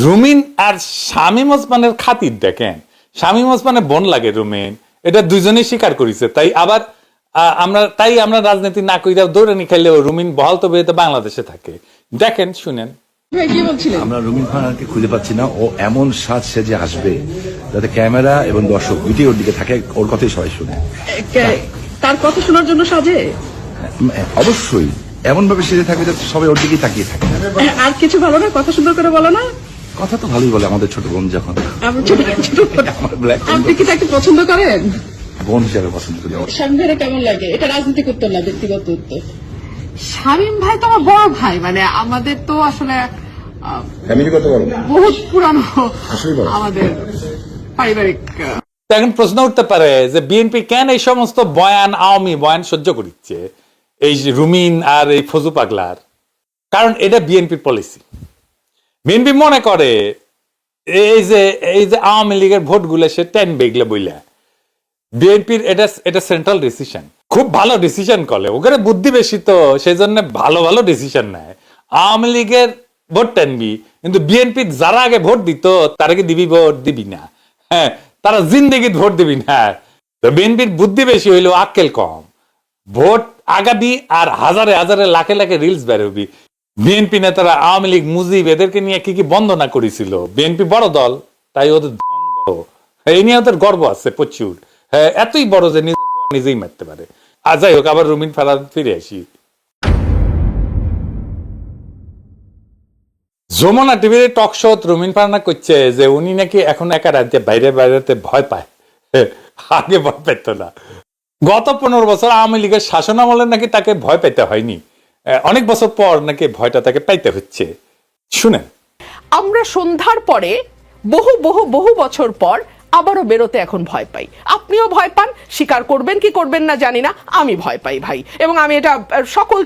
রুমিন আর শামীম ওসমানের খাতির দেখেন, শামীম ওসমানের বোন লাগে রুমিন, এটা দুজনেই স্বীকার করেছে। তাই আবার আমরা রাজনীতি না কইরা দৌড়ানি খাইলেও রুমিন বহাল তবে বাংলাদেশে থাকে। দেখেন, শুনেন। আমরা রুমিন ফারহানকে খুঁজে পাচ্ছি না। ও এমন সাজ সেজে আসবে যাতে ক্যামেরা এবং দর্শক দুইটাই ওর দিকে থাকে, ওর কথাই সবাই শুনে। তার কথা শোনার জন্য সাজে? অবশ্যই এমন ভাবে সেজে থাকবে যাতে সবাই ওর দিকেই তাকিয়ে থাকে। আর কিছু ভালো না? কথা সুন্দর করে বলো না? কথা তো ভালোই বলে আমাদের ছোট বোন, যখন আপনি কি তাকে পছন্দ করেন? বোন হিসাবে পছন্দ করি। শামীম ভাইয়ের কেমন লাগে? এটা রাজনৈতিক উত্তর না, ব্যক্তিগত উত্তর। শামীম ভাই তো আমার বড় ভাই, মানে আমাদের তো আসলে ফ্যামিলিগত বলো, বহুত পুরানো আমাদের পারিবারিক। এখন প্রশ্ন উঠতে পারে যে বিএনপি কেন এই সমস্ত বয়ান, আওয়ামী বয়ান সহ্য করছে এই রুমিন আর এই ফজু পাগলার? কারণ এটা বিএনপির পলিসি। বিএনপি মনে করে এই যে আওয়ামী লীগের ভোটগুলো সে টেনবে এগুলো বইলা। বিএনপির এটা সেন্ট্রাল ডিসিশন, খুব ভালো ডিসিশন করে, ওখানে বুদ্ধি বেশি তো সেই জন্য ভালো ভালো ডিসিশন নেয়। আওয়ামী লীগের ভোট টানবি, কিন্তু বিএনপি যারা আগে ভোট দিত তারা কি দিবি? ভোট দিবি না। হ্যাঁ, তারা জিন্দেগি ভোট দিবি না। তো বিএনপির বুদ্ধি বেশি হইলেও আক্কেল কম। ভোট আগাবি আর হাজারে হাজারে লাখে লাখে রিলস বেরোবি। বিএনপি নেতারা আওয়ামী লীগ, মুজিব এদেরকে নিয়ে কি কি বন্দনা করেছিল। বিএনপি বড় দল, তাই ওদের বড়, এই নিয়ে ওদের গর্ব আছে প্রচুর। হ্যাঁ, এতই বড় যে নিজেই মারতে পারে। আর যাই হোক, আবার রুমিন ফারহান ফিরে আসি। যমুনা টিভির টক শো রুমিন ফারহান করছে যে উনি নাকি এখন একা রাজ্যে বাইরে বাইরেতে ভয় পায়, আগে ভয় পেত না। গত 15 বছর আওয়ামী লীগের শাসন আমলে নাকি তাকে ভয় পেতে হয়নি, অনেক বছর পর নাকি ভয়টা তাকে পাইতে হচ্ছে। শুনেন। আমরা সন্ধ্যার পরে বহু বহু বহু বছর পর আবারও বেরোতে এখন ভয় পাই। আপনিও ভয় পান, স্বীকার করবেন কি করবেন না জানি না, আমি ভয় পাই ভাই। এবং আমি এটা সকল